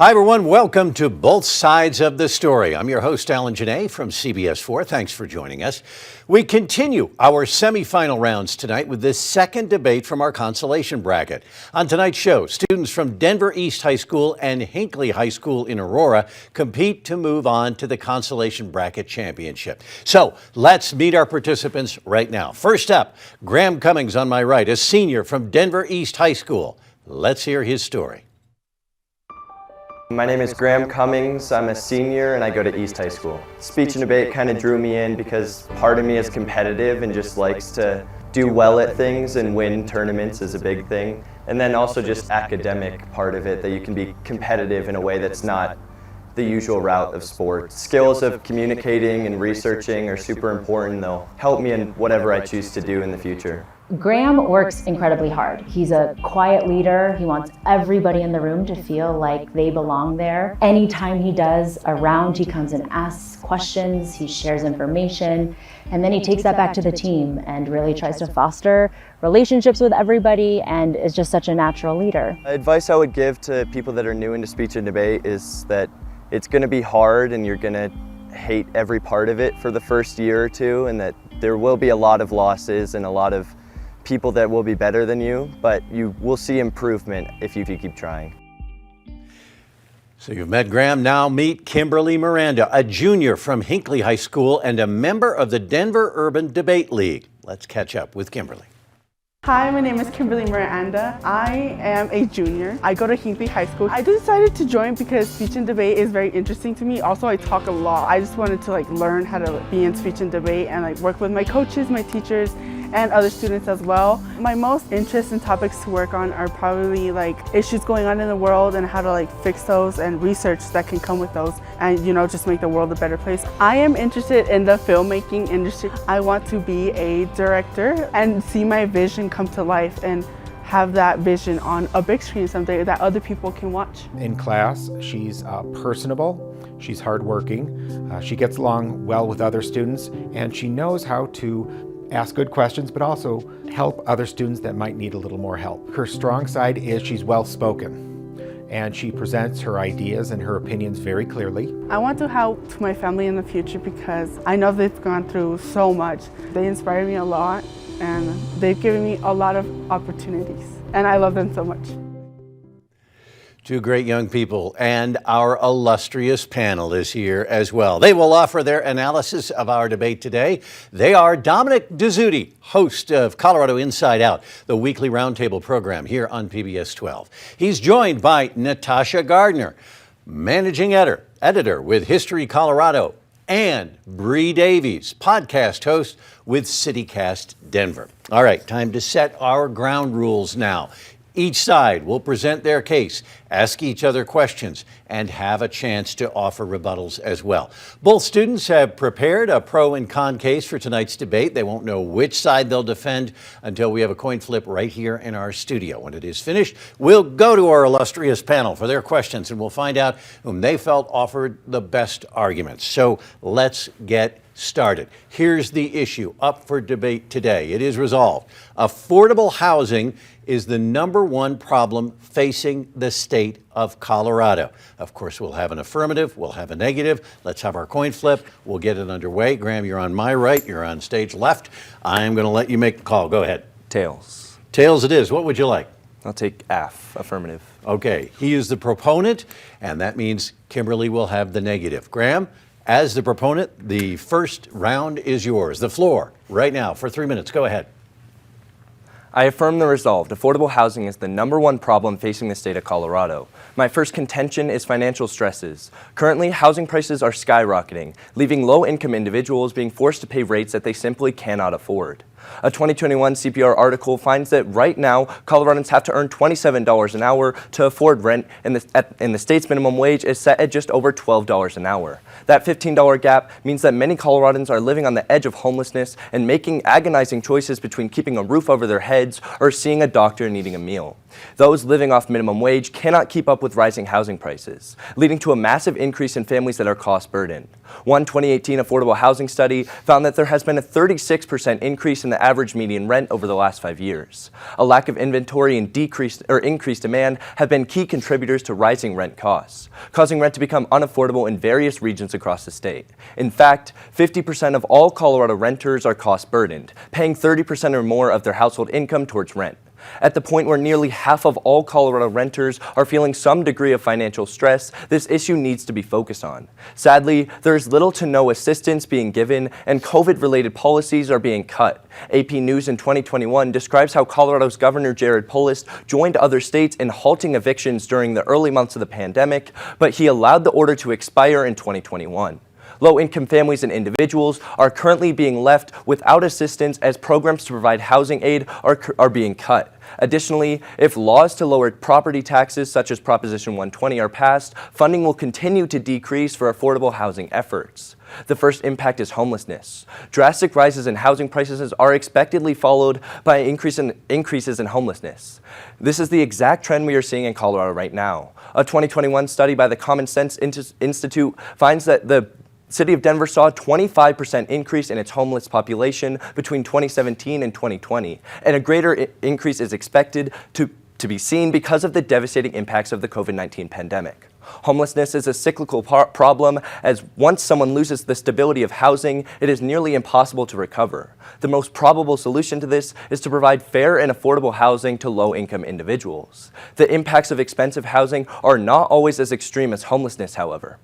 Hi, everyone. Welcome to Both Sides of the Story. I'm your host, Alan Janae from CBS 4. Thanks for joining us. We continue our semifinal rounds tonight with this second debate from our consolation bracket. On tonight's show, students from Denver East High School and Hinkley High School in Aurora compete to move on to the consolation bracket championship. So let's meet our participants right now. First up, Graham Cummings on my right, a senior from Denver East High School. Let's hear his story. My name is Graham Cummings. I'm a senior and I go to East High School. Speech and debate kind of drew me in because part of me is competitive and just likes to do well at things, and win tournaments is a big thing. And then also just academic part of it, that you can be competitive in a way that's not the usual route of sports. Skills of communicating and researching are super important. They'll help me in whatever I choose to do in the future. Graham works incredibly hard. He's a quiet leader. He wants everybody in the room to feel like they belong there. Anytime he does a round, he comes and asks questions, he shares information, and then he takes that back to the team and really tries to foster relationships with everybody, and is just such a natural leader. Advice I would give to people that are new into speech and debate is that it's going to be hard and you're going to hate every part of it for the first year or two, and that there will be a lot of losses and a lot of people that will be better than you, but you will see improvement if you keep trying. So you've met Graham, now meet Kimberly Miranda, a junior from Hinkley High School and a member of the Denver Urban Debate League. Let's catch up with Kimberly. Hi, my name is Kimberly Miranda. I am a junior. I go to Hinkley High School. I decided to join because speech and debate is very interesting to me. Also, I talk a lot. I just wanted to learn how to be in speech and debate and work with my coaches, my teachers, and other students as well. My most interest and topics to work on are probably issues going on in the world and how to fix those, and research that can come with those, and just make the world a better place. I am interested in the filmmaking industry. I want to be a director and see my vision come to life and have that vision on a big screen someday that other people can watch. In class, she's personable, she's hardworking, she gets along well with other students, and she knows how to ask good questions, but also help other students that might need a little more help. Her strong side is she's well-spoken, and she presents her ideas and her opinions very clearly. I want to help my family in the future because I know they've gone through so much. They inspire me a lot, and they've given me a lot of opportunities, and I love them so much. Two great young people, and our illustrious panel is here as well. They will offer their analysis of our debate today. They are Dominic Dezzutti, host of Colorado Inside Out, the weekly roundtable program here on PBS 12. He's joined by Natasha Gardner, managing editor with History Colorado, and Bree Davies, podcast host with CityCast Denver. All right, time to set our ground rules now. Each side will present their case, ask each other questions, and have a chance to offer rebuttals as well. Both students have prepared a pro and con case for tonight's debate. They won't know which side they'll defend until we have a coin flip right here in our studio. When it is finished, we'll go to our illustrious panel for their questions, and we'll find out whom they felt offered the best arguments. So let's get started. Here's the issue up for debate today. It is resolved. Affordable housing is the #1 problem facing the state of Colorado. Of course, we'll have an affirmative, we'll have a negative. Let's have our coin flip. We'll get it underway. Graham, you're on my right, you're on stage left. I'm going to let you make the call. Go ahead. Tails. Tails it is. What would you like? I'll take F, affirmative. Okay, he is the proponent, and that means Kimberly will have the negative. Graham, as the proponent, the first round is yours. The floor right now for 3 minutes. Go ahead. I affirm the resolved. Affordable housing is the #1 problem facing the state of Colorado. My first contention is financial stresses. Currently, housing prices are skyrocketing, leaving low-income individuals being forced to pay rates that they simply cannot afford. A 2021 CPR article finds that right now, Coloradans have to earn $27 an hour to afford rent, and the state's minimum wage is set at just over $12 an hour. That $15 gap means that many Coloradans are living on the edge of homelessness and making agonizing choices between keeping a roof over their heads or seeing a doctor and eating a meal. Those living off minimum wage cannot keep up with rising housing prices, leading to a massive increase in families that are cost-burdened. One 2018 affordable housing study found that there has been a 36% increase in the average median rent over the last 5 years. A lack of inventory and increased demand have been key contributors to rising rent costs, causing rent to become unaffordable in various regions across the state. In fact, 50% of all Colorado renters are cost-burdened, paying 30% or more of their household income towards rent. At the point where nearly half of all Colorado renters are feeling some degree of financial stress, this issue needs to be focused on. Sadly, there is little to no assistance being given, and COVID-related policies are being cut. AP News in 2021 describes how Colorado's Governor Jared Polis joined other states in halting evictions during the early months of the pandemic, but he allowed the order to expire in 2021. Low-income families and individuals are currently being left without assistance as programs to provide housing aid are being cut. Additionally, if laws to lower property taxes such as Proposition 120 are passed, funding will continue to decrease for affordable housing efforts. The first impact is homelessness. Drastic rises in housing prices are expectedly followed by increases in homelessness. This is the exact trend we are seeing in Colorado right now. A 2021 study by the Common Sense Institute finds that the City of Denver saw a 25% increase in its homeless population between 2017 and 2020, and a greater increase is expected to be seen because of the devastating impacts of the COVID-19 pandemic. Homelessness is a cyclical problem, as once someone loses the stability of housing, it is nearly impossible to recover. The most probable solution to this is to provide fair and affordable housing to low-income individuals. The impacts of expensive housing are not always as extreme as homelessness, however.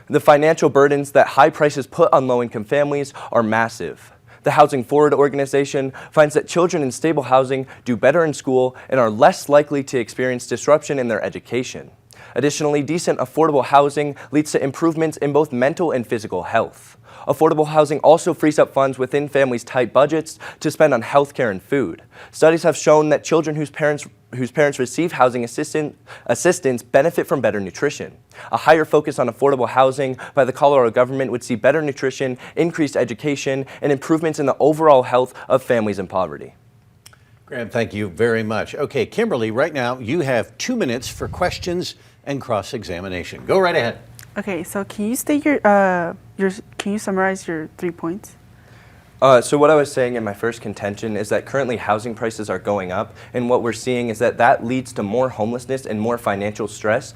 The financial burdens that high prices put on low-income families are massive. The Housing Forward organization finds that children in stable housing do better in school and are less likely to experience disruption in their education. Additionally, decent affordable housing leads to improvements in both mental and physical health. Affordable housing also frees up funds within families' tight budgets to spend on healthcare and food. Studies have shown that children whose parents receive housing assistance benefit from better nutrition. A higher focus on affordable housing by the Colorado government would see better nutrition, increased education, and improvements in the overall health of families in poverty. Graham, thank you very much. Okay, Kimberly, right now you have 2 minutes for questions and cross-examination. Go right ahead. Okay, so can you state can you summarize your 3 points? So what I was saying in my first contention is that currently housing prices are going up, and what we're seeing is that leads to more homelessness and more financial stress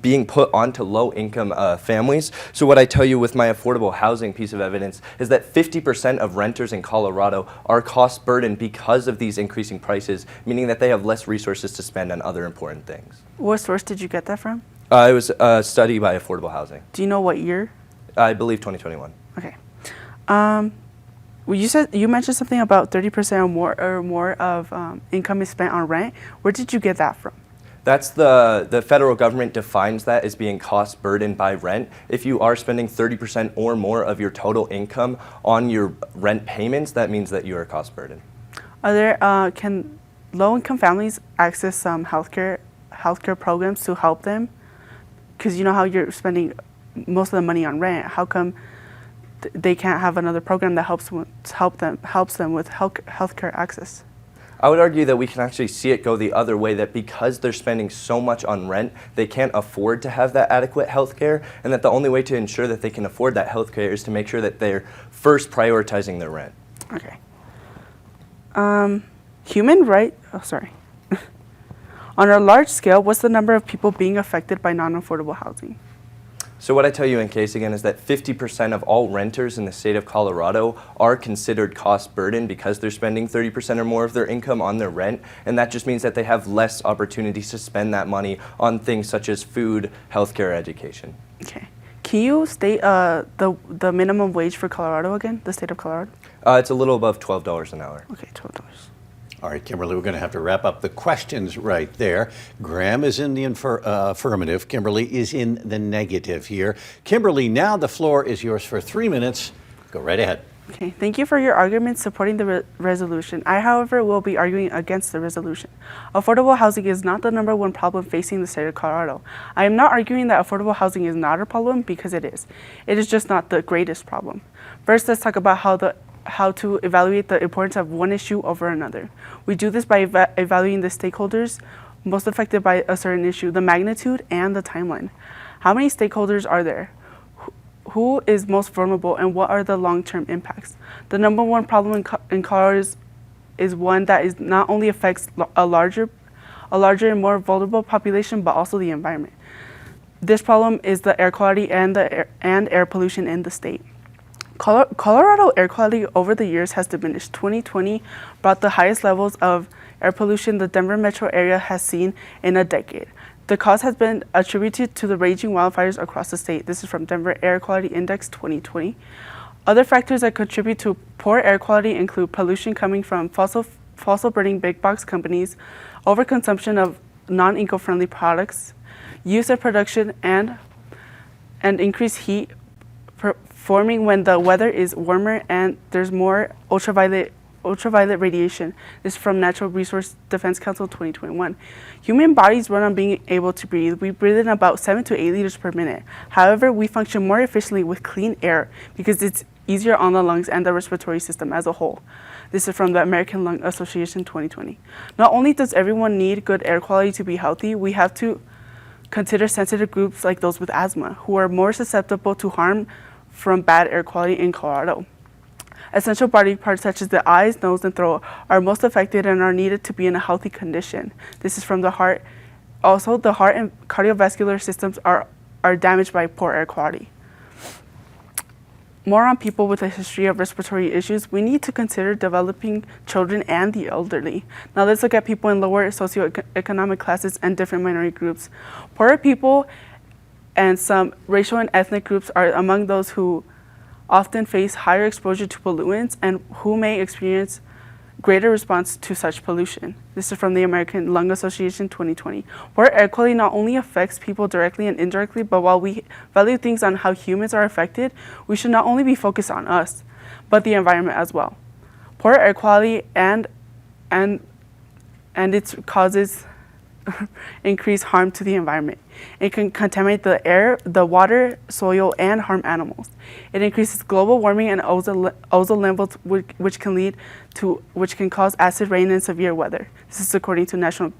being put onto low-income families. So what I tell you with my affordable housing piece of evidence is that 50% of renters in Colorado are cost-burdened because of these increasing prices, meaning that they have less resources to spend on other important things. What source did you get that from? It was a study by Affordable Housing. Do you know what year? I believe 2021. Okay. Well, you mentioned something about 30% or more of income is spent on rent. Where did you get that from? That's the federal government defines that as being cost burdened by rent. If you are spending 30% or more of your total income on your rent payments, that means that you are cost burdened. Can low-income families access some healthcare programs to help them? Because you know how you're spending most of the money on rent. How come they can't have another program that helps them with healthcare access? I would argue that we can actually see it go the other way, that because they're spending so much on rent, they can't afford to have that adequate health care, and that the only way to ensure that they can afford that health care is to make sure that they're first prioritizing their rent. Okay. Human right? Oh, sorry. On a large scale, what's the number of people being affected by non-affordable housing? So what I tell you in case again is that 50% of all renters in the state of Colorado are considered cost burden because they're spending 30% or more of their income on their rent, and that just means that they have less opportunities to spend that money on things such as food, healthcare, education. Okay. Can you state the minimum wage for Colorado again, the state of Colorado? It's a little above $12 an hour. Okay, $12. All right, Kimberly, we're going to have to wrap up the questions right there. Graham is in the affirmative. Kimberly is in the negative here. Kimberly, now the floor is yours for 3 minutes. Go right ahead. Okay, thank you for your arguments supporting the resolution. I, however, will be arguing against the resolution. Affordable housing is not the number one problem facing the state of Colorado. I am not arguing that affordable housing is not a problem, because it is. It is just not the greatest problem. First, let's talk about how to evaluate the importance of one issue over another. We do this by evaluating the stakeholders most affected by a certain issue, the magnitude, and the timeline. How many stakeholders are there? Who is most vulnerable, and what are the long-term impacts? The number one problem in Colorado is one that is not only affects a larger and more vulnerable population, but also the environment. This problem is the air quality and air pollution in the state. Colorado air quality over the years has diminished. 2020 brought the highest levels of air pollution the Denver metro area has seen in a decade. The cause has been attributed to the raging wildfires across the state. This is from Denver Air Quality Index 2020. Other factors that contribute to poor air quality include pollution coming from fossil burning big box companies, overconsumption of non-eco-friendly products, use and production, and increased heat forming when the weather is warmer and there's more ultraviolet radiation. This is from Natural Resource Defense Council 2021. Human bodies run on being able to breathe. We breathe in about 7 to 8 liters per minute. However, we function more efficiently with clean air because it's easier on the lungs and the respiratory system as a whole. This is from the American Lung Association 2020. Not only does everyone need good air quality to be healthy, we have to consider sensitive groups like those with asthma, who are more susceptible to harm from bad air quality in Colorado. Essential body parts such as the eyes, nose, and throat are most affected and are needed to be in a healthy condition. This is from the heart. Also, the heart and cardiovascular systems are damaged by poor air quality. More on people with a history of respiratory issues, we need to consider developing children and the elderly. Now let's look at people in lower socioeconomic classes and different minority groups. Poorer people and some racial and ethnic groups are among those who often face higher exposure to pollutants and who may experience greater response to such pollution. This is from the American Lung Association 2020. Poor air quality not only affects people directly and indirectly, but while we value things on how humans are affected, we should not only be focused on us, but the environment as well. Poor air quality and its causes increase harm to the environment. It can contaminate the air, the water, soil, and harm animals. It increases global warming and ozone levels, which can cause acid rain and severe weather. This is according to National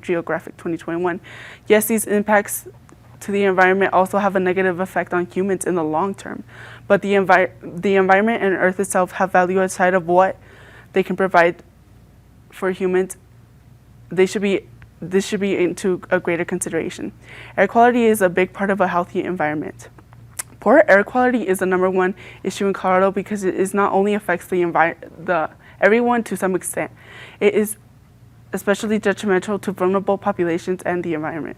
Geographic 2021. Yes, these impacts to the environment also have a negative effect on humans in the long term, but the environment and Earth itself have value outside of what they can provide for humans. This should be into a greater consideration. Air quality is a big part of a healthy environment. Poor air quality is the number one issue in Colorado because it not only affects everyone to some extent. It is especially detrimental to vulnerable populations and the environment.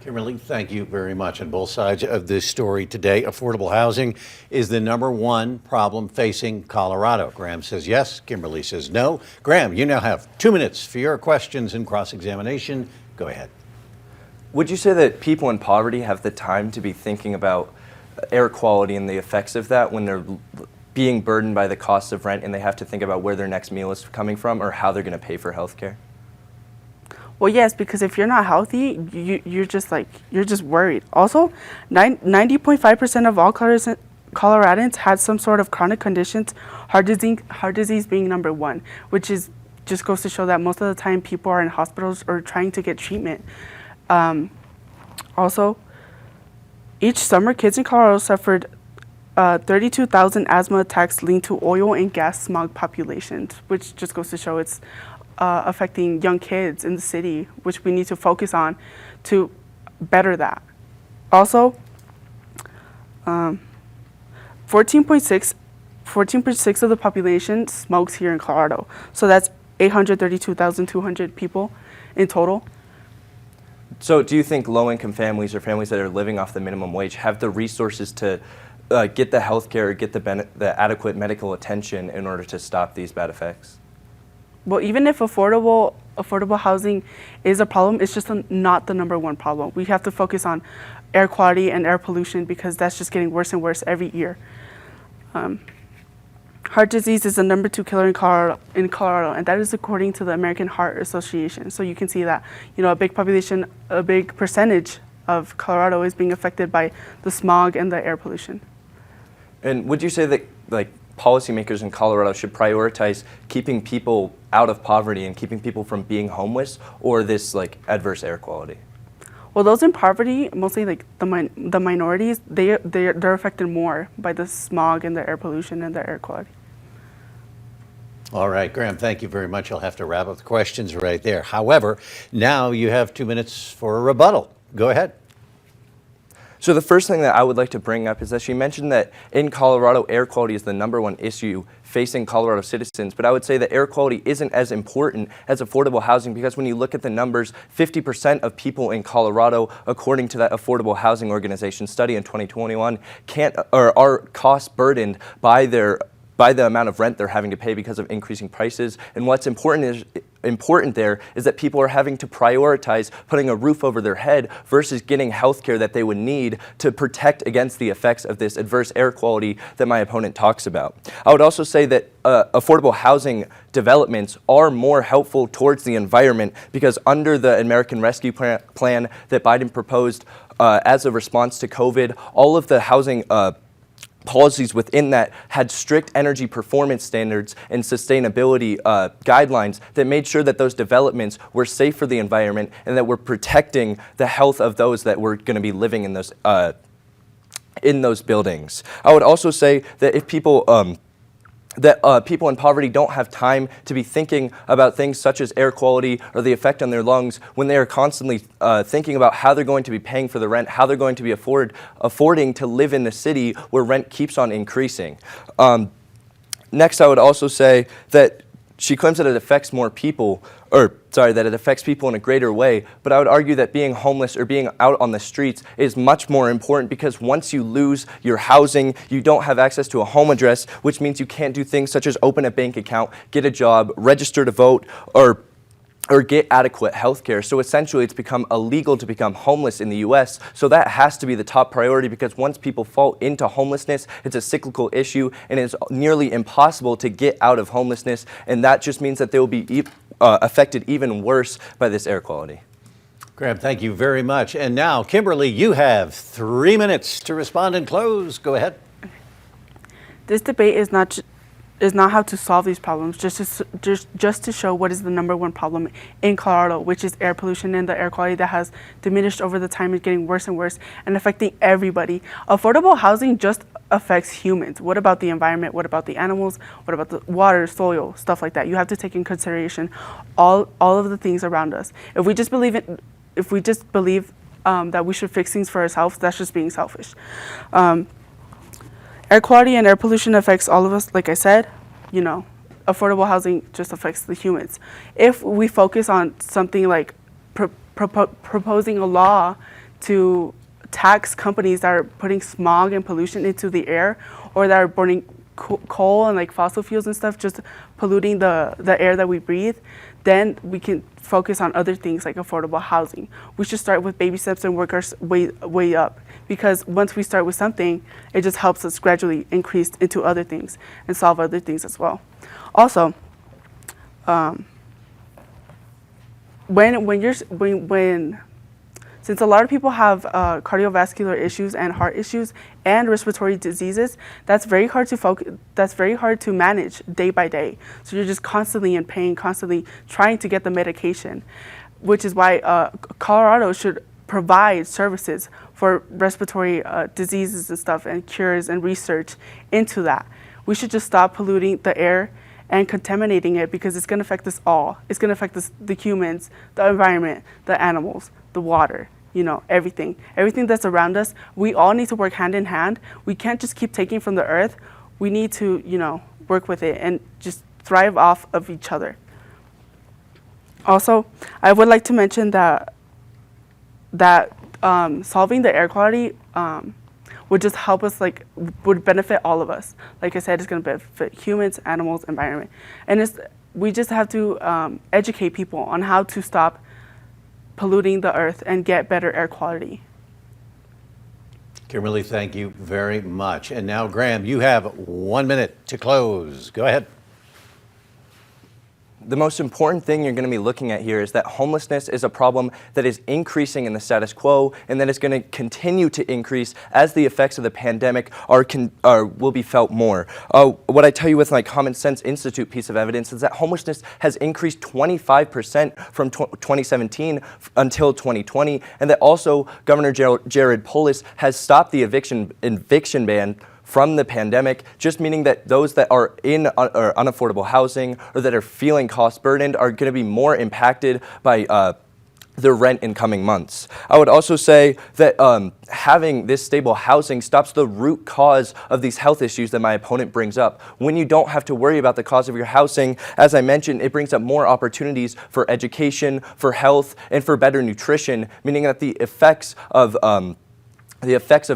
Kimberly, thank you very much on both sides of this story today. Affordable housing is the number one problem facing Colorado. Graham says yes, Kimberly says no. Graham, you now have 2 minutes for your questions and cross-examination. Go ahead. Would you say that people in poverty have the time to be thinking about air quality and the effects of that when they're being burdened by the cost of rent and they have to think about where their next meal is coming from or how they're going to pay for health care? Well, yes, because if you're not healthy, you're just worried. Also, 90.5% of all Coloradans had some sort of chronic conditions, heart disease being number one, which just goes to show that most of the time people are in hospitals or trying to get treatment. Also, each summer, kids in Colorado suffered 32,000 asthma attacks linked to oil and gas smog populations, which just goes to show it's affecting young kids in the city, which we need to focus on to better that. Also, 14.6% of the population smokes here in Colorado. So that's 832,200 people in total. So do you think low-income families or families that are living off the minimum wage have the resources to get the health care, get the adequate medical attention in order to stop these bad effects? Well, even if affordable housing is a problem, it's just not the number one problem. We have to focus on air quality and air pollution because that's just getting worse and worse every year. Heart disease is the number 2 killer in Colorado, and that is according to the American Heart Association. So you can see that, a big percentage of Colorado is being affected by the smog and the air pollution. And would you say that, policymakers in Colorado should prioritize keeping people out of poverty and keeping people from being homeless, or this like adverse air quality? Well, those in poverty, mostly like the minorities, they're affected more by the smog and the air pollution and the air quality. All right, Graham, thank you very much. I'll have to wrap up the questions right there. However, now you have 2 minutes for a rebuttal. Go ahead. So the first thing that I would like to bring up is that she mentioned that in Colorado, air quality is the #1 issue facing Colorado citizens. But I would say that air quality isn't as important as affordable housing, because when you look at the numbers, 50% of people in Colorado, according to that Affordable Housing Organization study in 2021, are cost burdened by the amount of rent they're having to pay because of increasing prices. And what's important there is that people are having to prioritize putting a roof over their head versus getting health care that they would need to protect against the effects of this adverse air quality that my opponent talks about. I would also say that affordable housing developments are more helpful towards the environment, because under the American Rescue Plan that Biden proposed as a response to COVID, all of the housing policies within that had strict energy performance standards and sustainability guidelines that made sure that those developments were safe for the environment and that were protecting the health of those that were going to be living in those buildings. I would also say that if people people in poverty don't have time to be thinking about things such as air quality or the effect on their lungs when they are constantly thinking about how they're going to be paying for the rent, how they're going to be affording to live in the city where rent keeps on increasing. Next, I would also say that she claims that it affects more people, that it affects people in a greater way, but I would argue that being homeless or being out on the streets is much more important, because once you lose your housing, you don't have access to a home address, which means you can't do things such as open a bank account, get a job, register to vote, or get adequate health care. So essentially, it's become illegal to become homeless in the U.S. So that has to be the top priority, because once people fall into homelessness, it's a cyclical issue, and it's nearly impossible to get out of homelessness. And that just means that they will be affected even worse by this air quality. Graham, thank you very much. And now, Kimberly, you have 3 minutes to respond and close. Go ahead. This debate is not how to solve these problems, just to show what is the #1 problem in Colorado, which is air pollution and the air quality that has diminished over the time. It's getting worse and worse and affecting everybody. Affordable housing just affects humans. What about the environment? What about the animals? What about the water, soil, stuff like that? You have to take in consideration all of the things around us. If we just believe that we should fix things for ourselves, that's just being selfish. Air quality and air pollution affects all of us, like I said. Affordable housing just affects the humans. If we focus on something like proposing a law to tax companies that are putting smog and pollution into the air, or that are burning coal and like fossil fuels and stuff, just polluting the air that we breathe, then we can focus on other things like affordable housing. We should start with baby steps and work our way up, because once we start with something, it just helps us gradually increase into other things and solve other things as well. Also, since a lot of people have cardiovascular issues and heart issues and respiratory diseases, that's very hard to manage day by day. So you're just constantly in pain, constantly trying to get the medication, which is why Colorado should provide services for respiratory diseases and stuff, and cures and research into that. We should just stop polluting the air and contaminating it, because it's going to affect us all. It's going to affect the humans, the environment, the animals, the water, everything that's around us. We all need to work hand in hand. We can't just keep taking from the earth. We need to, work with it and just thrive off of each other. Also, I would like to mention that solving the air quality would just help us, would benefit all of us. Like I said, it's going to benefit humans, animals, environment. And we just have to educate people on how to stop polluting the earth and get better air quality. Kimberly, thank you very much. And now, Graham, you have 1 minute to close. Go ahead. The most important thing you're going to be looking at here is that homelessness is a problem that is increasing in the status quo and that is going to continue to increase as the effects of the pandemic will be felt more. What I tell you with my Common Sense Institute piece of evidence is that homelessness has increased 25% from 2017 until 2020, and that also Governor Jared Polis has stopped the eviction ban from the pandemic, just meaning that those that are in unaffordable housing or that are feeling cost burdened are going to be more impacted by their rent in coming months. I would also say that having this stable housing stops the root cause of these health issues that my opponent brings up. When you don't have to worry about the cause of your housing, as I mentioned, it brings up more opportunities for education, for health, and for better nutrition, meaning that the effects of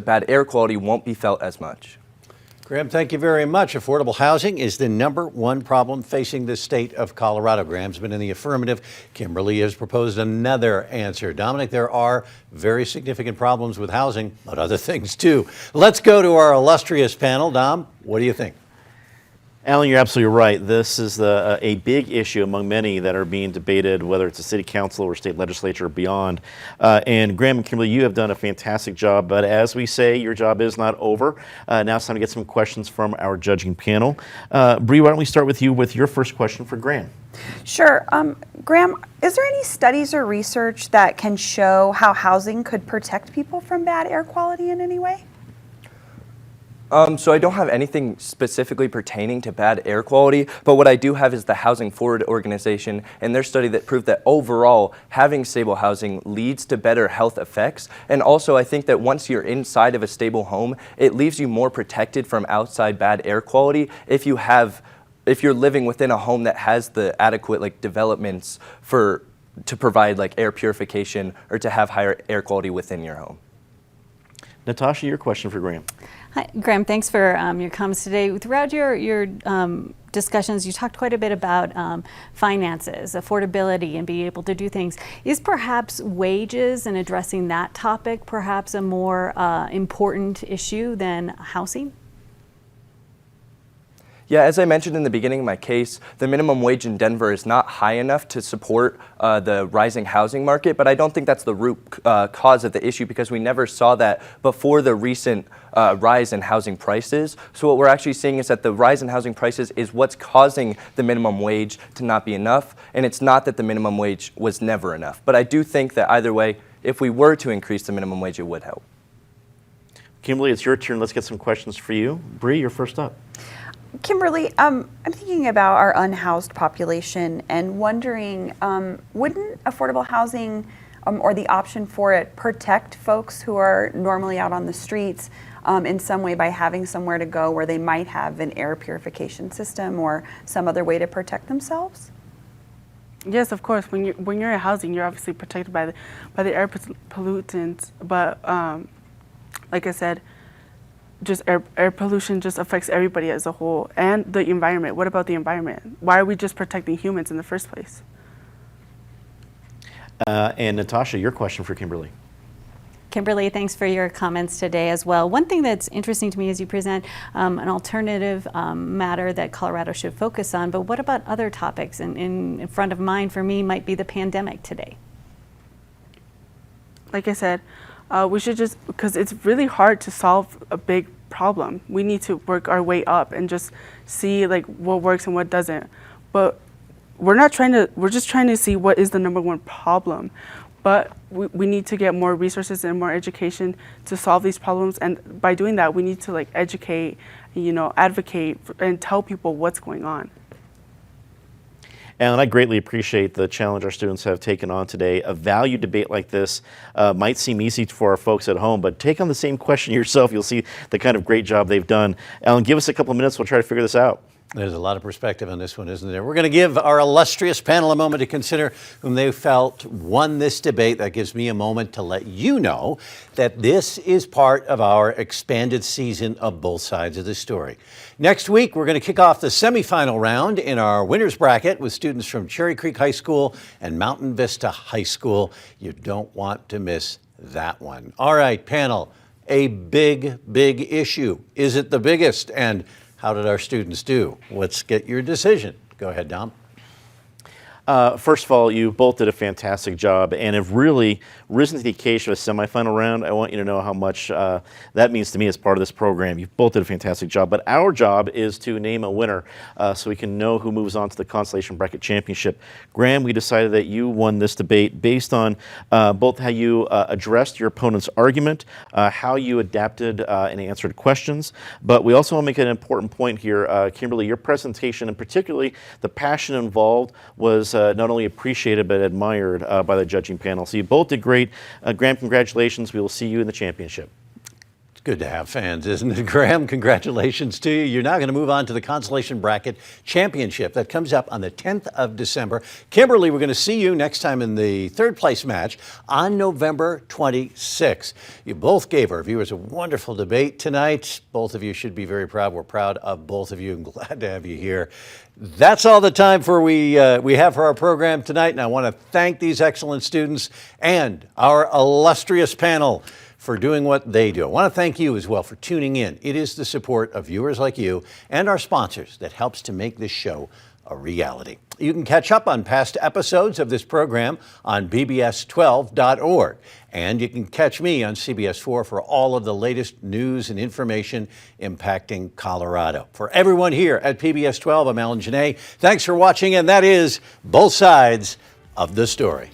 bad air quality won't be felt as much. Graham, thank you very much. Affordable housing is the #1 problem facing the state of Colorado. Graham's been in the affirmative. Kimberly has proposed another answer. Dominic, there are very significant problems with housing, but other things too. Let's go to our illustrious panel. Dom, what do you think? Alan, you're absolutely right. This is a big issue among many that are being debated, whether it's a city council or state legislature or beyond. And Graham and Kimberly, you have done a fantastic job. But as we say, your job is not over. Now it's time to get some questions from our judging panel. Bree, why don't we start with you with your first question for Graham? Sure. Graham, is there any studies or research that can show how housing could protect people from bad air quality in any way? So I don't have anything specifically pertaining to bad air quality, but what I do have is the Housing Forward organization and their study that proved that overall having stable housing leads to better health effects. And also I think that once you're inside of a stable home, it leaves you more protected from outside bad air quality if you're living within a home that has the adequate developments to provide air purification or to have higher air quality within your home. Natasha, your question for Graham. Hi, Graham, thanks for your comments today. Throughout your discussions, you talked quite a bit about finances, affordability, and being able to do things. Is perhaps wages and addressing that topic perhaps a more important issue than housing? Yeah, as I mentioned in the beginning of my case, the minimum wage in Denver is not high enough to support the rising housing market, but I don't think that's the root cause of the issue because we never saw that before the recent rise in housing prices. So what we're actually seeing is that the rise in housing prices is what's causing the minimum wage to not be enough, and it's not that the minimum wage was never enough. But I do think that either way, if we were to increase the minimum wage, it would help. Kimberly, it's your turn. Let's get some questions for you. Bree, you're first up. Kimberly, I'm thinking about our unhoused population and wondering, wouldn't affordable housing or the option for it protect folks who are normally out on the streets in some way by having somewhere to go where they might have an air purification system or some other way to protect themselves? Yes, of course. When you're in housing, you're obviously protected by the air pollutants. But like I said, just air pollution just affects everybody as a whole, and the environment. What about the environment? Why are we just protecting humans in the first place? And Natasha, your question for Kimberly. Kimberly, thanks for your comments today as well. One thing that's interesting to me is you present an alternative matter that Colorado should focus on, but what about other topics? And in front of mind for me might be the pandemic today. Like I said, we should just, because it's really hard to solve a big problem. We need to work our way up and just see what works and what doesn't. But we're just trying to see what is the #1 problem. But we need to get more resources and more education to solve these problems. And by doing that, we need to educate, advocate and tell people what's going on. And I greatly appreciate the challenge our students have taken on today. A value debate like this might seem easy for our folks at home, but take on the same question yourself. You'll see the kind of great job they've done. Alan, give us a couple of minutes. We'll try to figure this out. There's a lot of perspective on this one, isn't there? We're going to give our illustrious panel a moment to consider whom they felt won this debate. That gives me a moment to let you know that this is part of our expanded season of Both Sides of the Story. Next week, we're going to kick off the semifinal round in our winners bracket with students from Cherry Creek High School and Mountain Vista High School. You don't want to miss that one. All right, panel, a big issue. Is it the biggest? And how did our students do? Let's get your decision. Go ahead, Dom. First of all, you both did a fantastic job and have really risen to the occasion of a semifinal round. I want you to know how much that means to me as part of this program. You both did a fantastic job, but our job is to name a winner so we can know who moves on to the Consolation Bracket Championship. Graham, we decided that you won this debate based on both how you addressed your opponent's argument, how you adapted and answered questions, but we also want to make an important point here. Kimberly, your presentation and particularly the passion involved was not only appreciated but admired by the judging panel. So you both did great. Graham, congratulations. We will see you in the championship. It's good to have fans, isn't it, Graham? Congratulations to you. You're now going to move on to the Consolation Bracket Championship. That comes up on the 10th of December. Kimberly, we're going to see you next time in the third place match on November 26th. You both gave our viewers a wonderful debate tonight. Both of you should be very proud. We're proud of both of you and glad to have you here. That's all the time we have for our program tonight, and I want to thank these excellent students and our illustrious panel for doing what they do. I want to thank you as well for tuning in. It is the support of viewers like you and our sponsors that helps to make this show a reality. You can catch up on past episodes of this program on bbs12.org. And you can catch me on CBS 4 for all of the latest news and information impacting Colorado. For everyone here at PBS 12, I'm Alan Janae. Thanks for watching, and that is Both Sides of the Story.